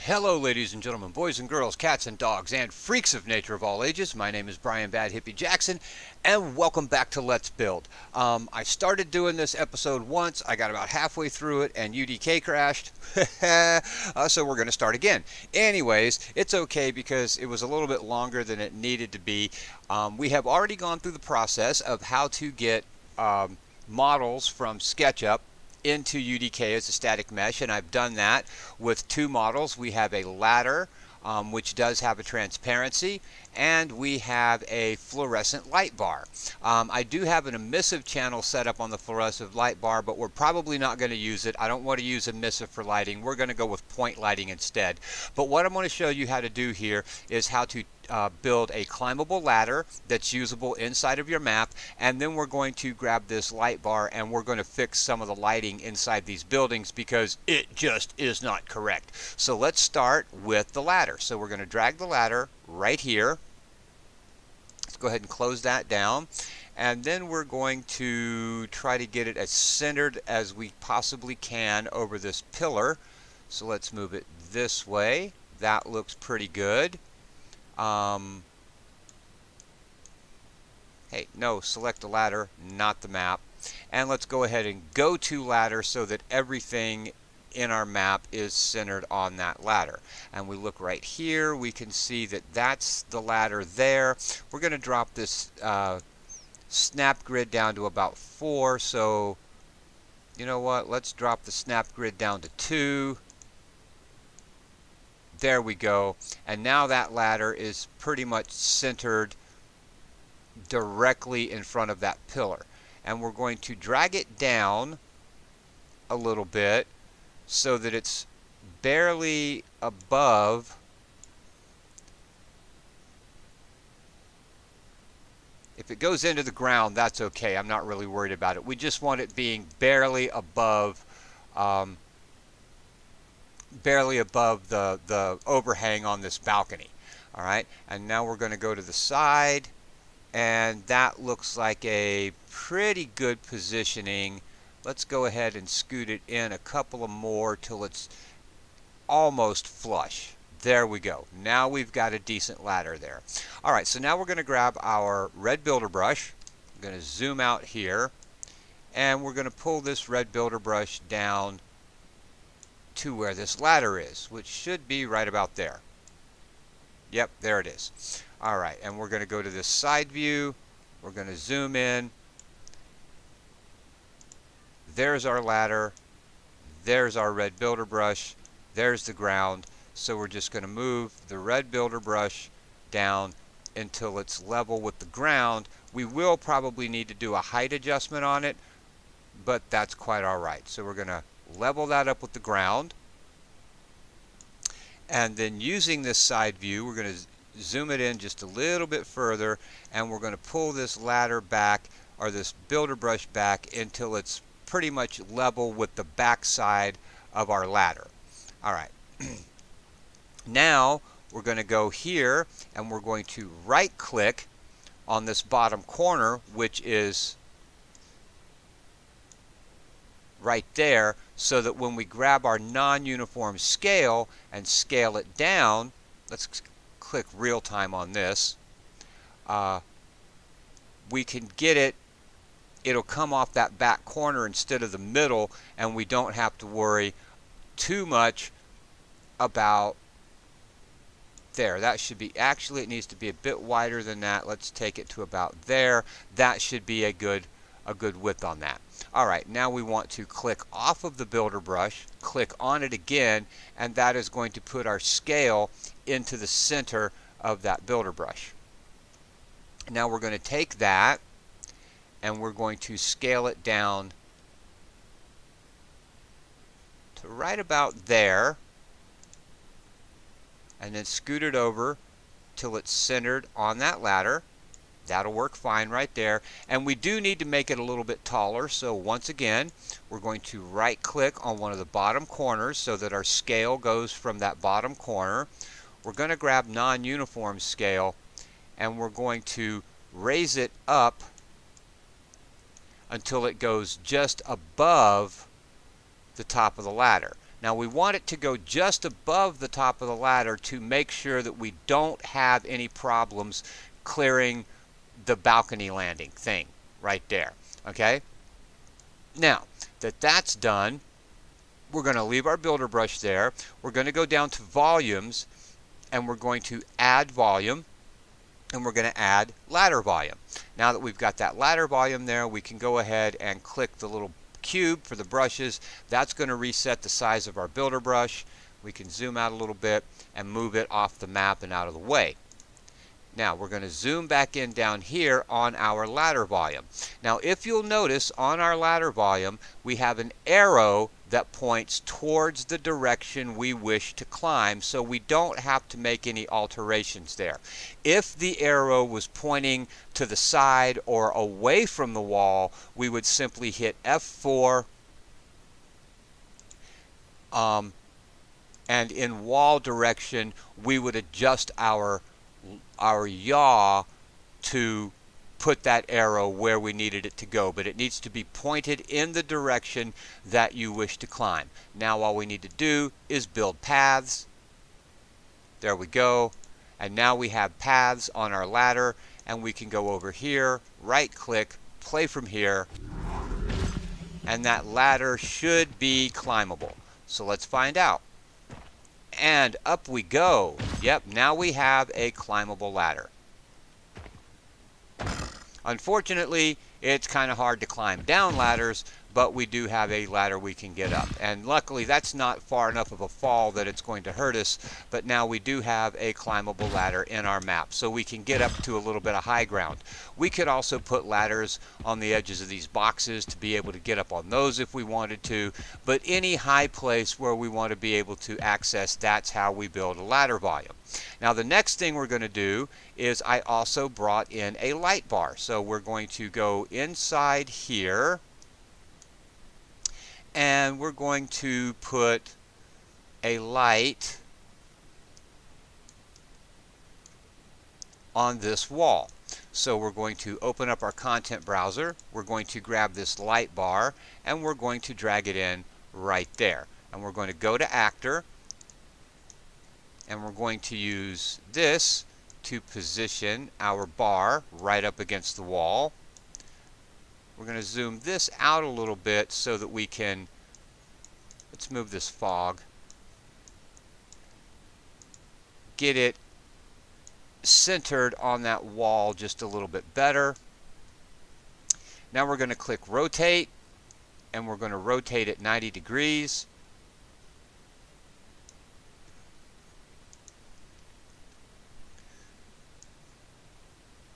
Hello ladies and gentlemen, boys and girls, cats and dogs, and freaks of nature of all ages. My name is Brian Bad Hippie Jackson, and welcome back to Let's Build. I started doing this episode once, I got about halfway through it, and UDK crashed, so we're going to start again. Anyways, it's okay because it was a little bit longer than it needed to be. We have already gone through the process of how to get models from SketchUp into UDK as a static mesh, and I've done that with two models. We have a ladder which does have a transparency, and we have a fluorescent light bar. I do have an emissive channel set up on the fluorescent light bar, but we're probably not going to use it. I don't want to use emissive for lighting. We're going to go with point lighting instead. But what I'm going to show you how to do here is how to build a climbable ladder that's usable inside of your map, and then we're going to grab this light bar and we're going to fix some of the lighting inside these buildings because it just is not correct. So let's start with the ladder. So we're going to drag the ladder right here. Let's go ahead and close that down, and then we're going to try to get it as centered as we possibly can over this pillar. So let's move it this way. That looks pretty good. Hey, no, select the ladder, not the map. And let's go ahead and go to ladder so that everything in our map is centered on that ladder. And we look right here, we can see that that's the ladder there. We're going to drop this snap grid down to about 4. So, you know what, let's drop the snap grid down to 2. There we go, and now that ladder is pretty much centered directly in front of that pillar. And we're going to drag it down a little bit so that it's barely above If it goes into the ground, that's okay. I'm not really worried about it. We just want it being barely above the overhang on this balcony. All right, and now we're going to go to the side, and that looks like a pretty good positioning. Let's go ahead and scoot it in a couple of more till it's almost flush. There we go. Now we've got a decent ladder there. All right, so now we're going to grab our red builder brush. I'm going to zoom out here, and we're going to pull this red builder brush down to where this ladder is, which should be right about there. Yep, there it is. All right, and we're going to go to this side view. We're going to zoom in. There's our ladder. There's our red builder brush. There's the ground. So we're just going to move the red builder brush down until it's level with the ground. We will probably need to do a height adjustment on it, but that's quite all right. So we're going to level that up with the ground. And then using this side view, we're going to zoom it in just a little bit further, and we're going to pull this ladder back, or this builder brush back, until it's pretty much level with the back side of our ladder. All right. Now we're going to go here, and we're going to right click on this bottom corner, which is right there, so that when we grab our non-uniform scale and scale it down, let's click real time on this, we can get it, it'll come off that back corner instead of the middle, and we don't have to worry too much about there. That should be, actually it needs to be a bit wider than that. Let's take it to about there. That should be a good width on that. Alright, now we want to click off of the builder brush, click on it again, and that is going to put our scale into the center of that builder brush. Now we're going to take that and we're going to scale it down to right about there, and then scoot it over till it's centered on that ladder. That'll work fine right there. And we do need to make it a little bit taller, so once again we're going to right click on one of the bottom corners so that our scale goes from that bottom corner. We're going to grab non-uniform scale, and we're going to raise it up until it goes just above the top of the ladder. Now we want it to go just above the top of the ladder to make sure that we don't have any problems clearing the balcony landing thing right there. Okay? Now that that's done, we're going to leave our builder brush there. We're going to go down to volumes, and we're going to add volume, and we're going to add ladder volume. Now that we've got that ladder volume there, we can go ahead and click the little cube for the brushes. That's going to reset the size of our builder brush. We can zoom out a little bit and move it off the map and out of the way. Now we're going to zoom back in down here on our ladder volume. Now if you'll notice on our ladder volume, we have an arrow that points towards the direction we wish to climb, so we don't have to make any alterations there. If the arrow was pointing to the side or away from the wall, we would simply hit F4, and in wall direction we would adjust our yaw to put that arrow where we needed it to go, but it needs to be pointed in the direction that you wish to climb. Now all we need to do is build paths. There we go. And now we have paths on our ladder, and we can go over here, right click, play from here, and that ladder should be climbable. So let's find out. And up we go. Yep, now we have a climbable ladder. Unfortunately, it's kind of hard to climb down ladders, but we do have a ladder we can get up. And luckily, that's not far enough of a fall that it's going to hurt us, but now we do have a climbable ladder in our map, so we can get up to a little bit of high ground. We could also put ladders on the edges of these boxes to be able to get up on those if we wanted to, but any high place where we want to be able to access, that's how we build a ladder volume. Now the next thing we're going to do is I also brought in a light bar. So we're going to go inside here, and we're going to put a light on this wall. So we're going to open up our content browser, we're going to grab this light bar, and we're going to drag it in right there. And we're going to go to Actor, and we're going to use this to position our bar right up against the wall. We're going to zoom this out a little bit so that we can, let's move this fog, get it centered on that wall just a little bit better. Now we're going to click rotate, and we're going to rotate it 90 degrees.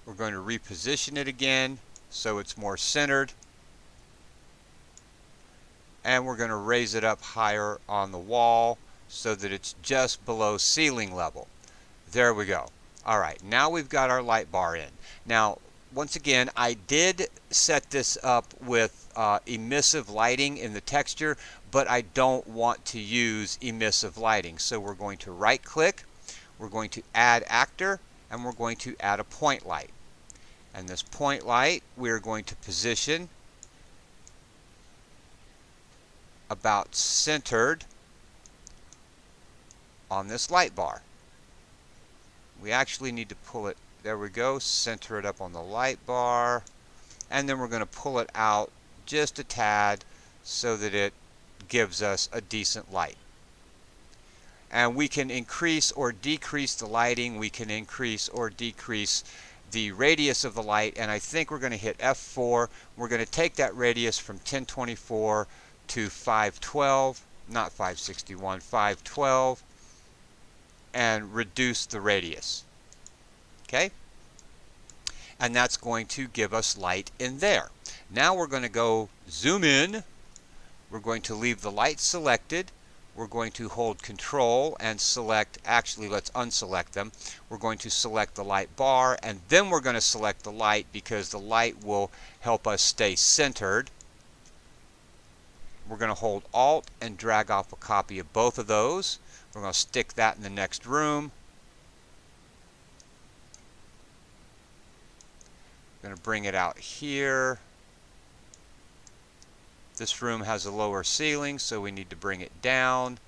We're going to reposition it again so it's more centered. And we're going to raise it up higher on the wall so that it's just below ceiling level. There we go. Alright, now we've got our light bar in. Now, once again, I did set this up with emissive lighting in the texture, but I don't want to use emissive lighting. So we're going to right click, we're going to add actor, and we're going to add a point light. And this point light we're going to position about centered on this light bar. We actually need to pull it, there we go, center it up on the light bar, and then we're going to pull it out just a tad so that it gives us a decent light. And we can increase or decrease the lighting, we can increase or decrease the radius of the light, and I think we're going to hit F4. We're going to take that radius from 1024 to 512, not 561, 512, and reduce the radius. Okay? And that's going to give us light in there. Now we're going to go zoom in. We're going to leave the light selected. We're going to hold Control and select, actually let's unselect them. We're going to select the light bar, and then we're going to select the light because the light will help us stay centered. We're going to hold Alt and drag off a copy of both of those. We're going to stick that in the next room. We're going to bring it out here. This room has a lower ceiling, so we need to bring it down.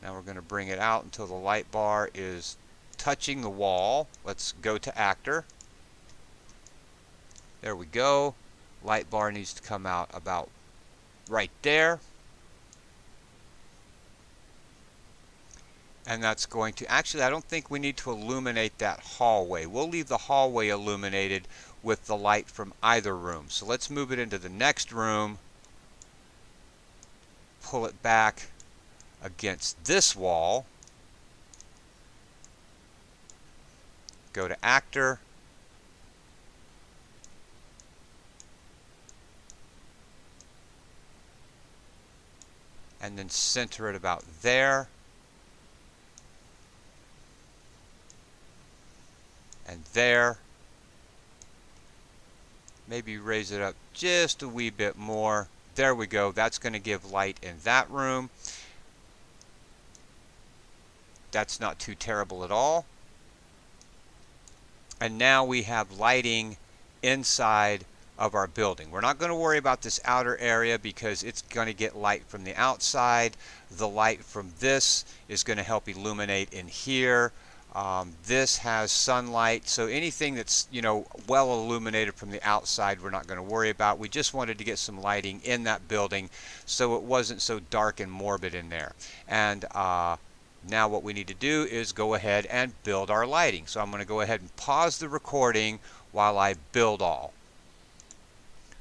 Now we're going to bring it out until the light bar is touching the wall. Let's go to actor. There we go. Light bar needs to come out about right there. And that's going to, actually I don't think we need to illuminate that hallway. We'll leave the hallway illuminated with the light from either room. So let's move it into the next room. Pull it back against this wall. Go to actor. And then center it about there. And there. Maybe raise it up just a wee bit more. There we go. That's going to give light in that room. That's not too terrible at all. And now we have lighting inside of our building. We're not going to worry about this outer area because it's going to get light from the outside. The light from this is going to help illuminate in here. This has sunlight, so anything that's, you know, well illuminated from the outside we're not going to worry about. We just wanted to get some lighting in that building so it wasn't so dark and morbid in there. And now what we need to do is go ahead and build our lighting. So I'm going to go ahead and pause the recording while I build all.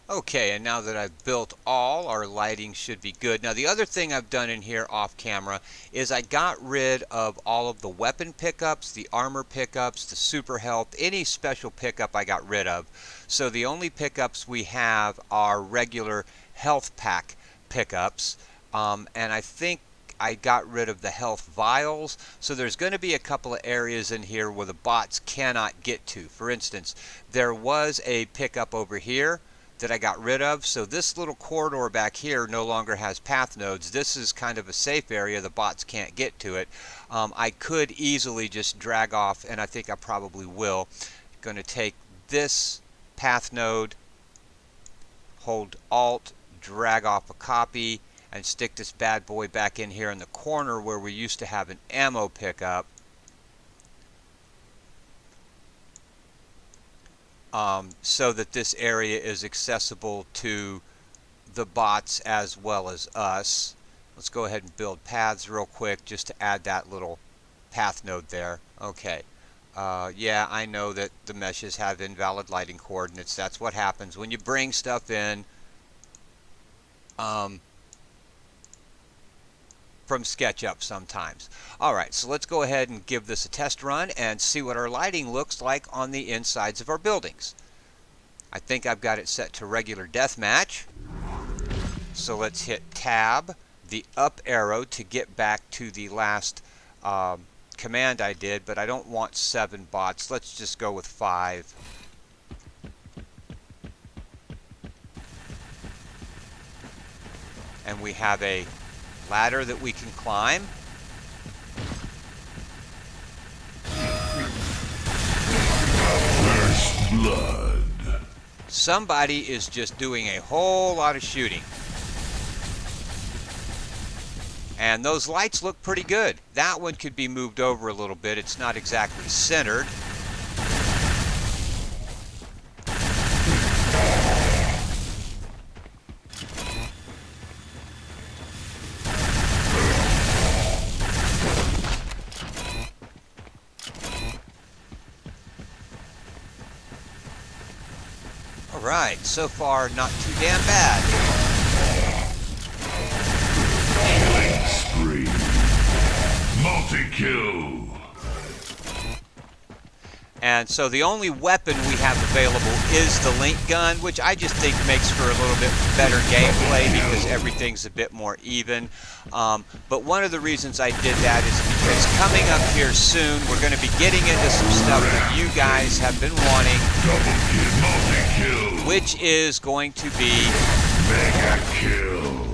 Okay, and now that I've built all, our lighting should be good. Now the other thing I've done in here off camera is I got rid of all of the weapon pickups, the armor pickups, the super health, any special pickup I got rid of. So the only pickups we have are regular health pack pickups, and I think I got rid of the health vials. So there's going to be a couple of areas in here where the bots cannot get to. For instance, there was a pickup over here that I got rid of. So this little corridor back here no longer has path nodes. This is kind of a safe area. The bots can't get to it. I could easily just drag off, and I think I probably will. Going to take this path node, hold Alt, drag off a copy, and stick this bad boy back in here in the corner where we used to have an ammo pickup. So that this area is accessible to the bots as well as us. Let's go ahead and build paths real quick just to add that little path node there. Okay. Yeah, I know that the meshes have invalid lighting coordinates. That's what happens when you bring stuff in from SketchUp sometimes. Alright, so let's go ahead and give this a test run and see what our lighting looks like on the insides of our buildings. I think I've got it set to regular deathmatch. So let's hit tab, the up arrow to get back to the last command I did, but I don't want 7 bots. Let's just go with 5. And we have a ladder that we can climb. First blood. Somebody is just doing a whole lot of shooting. And those lights look pretty good. That one could be moved over a little bit. It's not exactly centered. Alright, so far not too damn bad. Killing spree. Multi-kill. And so the only weapon we have available is the link gun, which I just think makes for a little bit better gameplay because everything's a bit more even. But one of the reasons I did that is because coming up here soon, we're going to be getting into some stuff that you guys have been wanting, which is going to be Mega kill.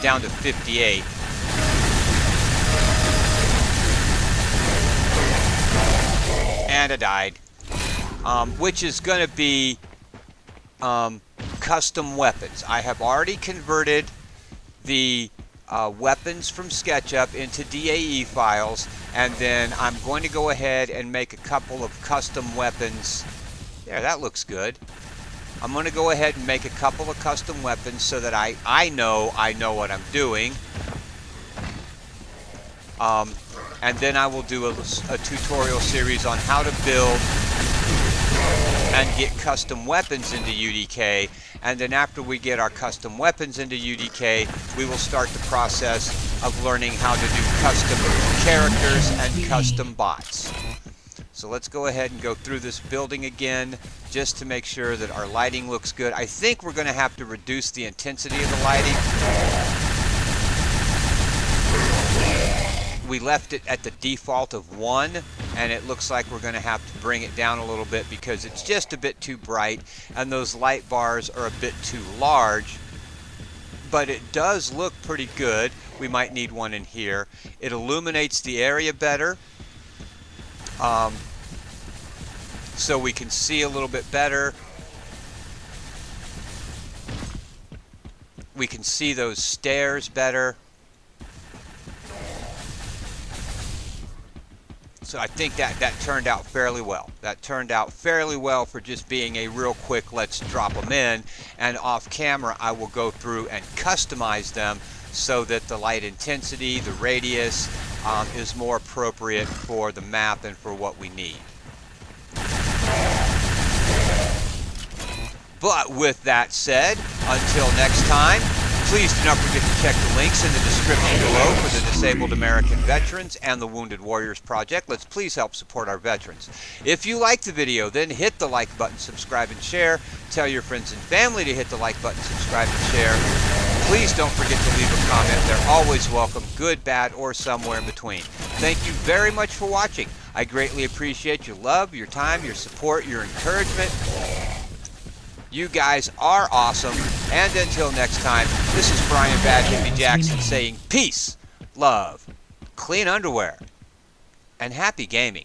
Down to 58. And I died. Which is going to be custom weapons. I have already converted the weapons from SketchUp into DAE files, and then I'm going to go ahead and make a couple of custom weapons. There, that looks good. I'm going to go ahead and make a couple of custom weapons so that I know what I'm doing. And then I will do a tutorial series on how to build and get custom weapons into UDK. And then after we get our custom weapons into UDK, we will start the process of learning how to do custom characters and custom bots. So let's go ahead and go through this building again just to make sure that our lighting looks good. I think we're going to have to reduce the intensity of the lighting. We left it at the default of 1, and it looks like we're going to have to bring it down a little bit because it's just a bit too bright and those light bars are a bit too large. But it does look pretty good. We might need one in here. It illuminates the area better, so we can see a little bit better. We can see those stairs better. So I think that turned out fairly well. That turned out fairly well for just being a real quick let's drop them in. And off camera I will go through and customize them so that the light intensity, the radius is more appropriate for the map and for what we need. But with that said, until next time, please do not forget to check the links in the description below for the Disabled American Veterans and the Wounded Warriors Project. Let's please help support our veterans. If you liked the video, then hit the like button, subscribe, and share. Tell your friends and family to hit the like button, subscribe, and share. Please don't forget to leave a comment. They're always welcome, good, bad, or somewhere in between. Thank you very much for watching. I greatly appreciate your love, your time, your support, your encouragement. You guys are awesome. And until next time, this is Brian Bad Hippie Jackson saying peace, love, clean underwear, and happy gaming.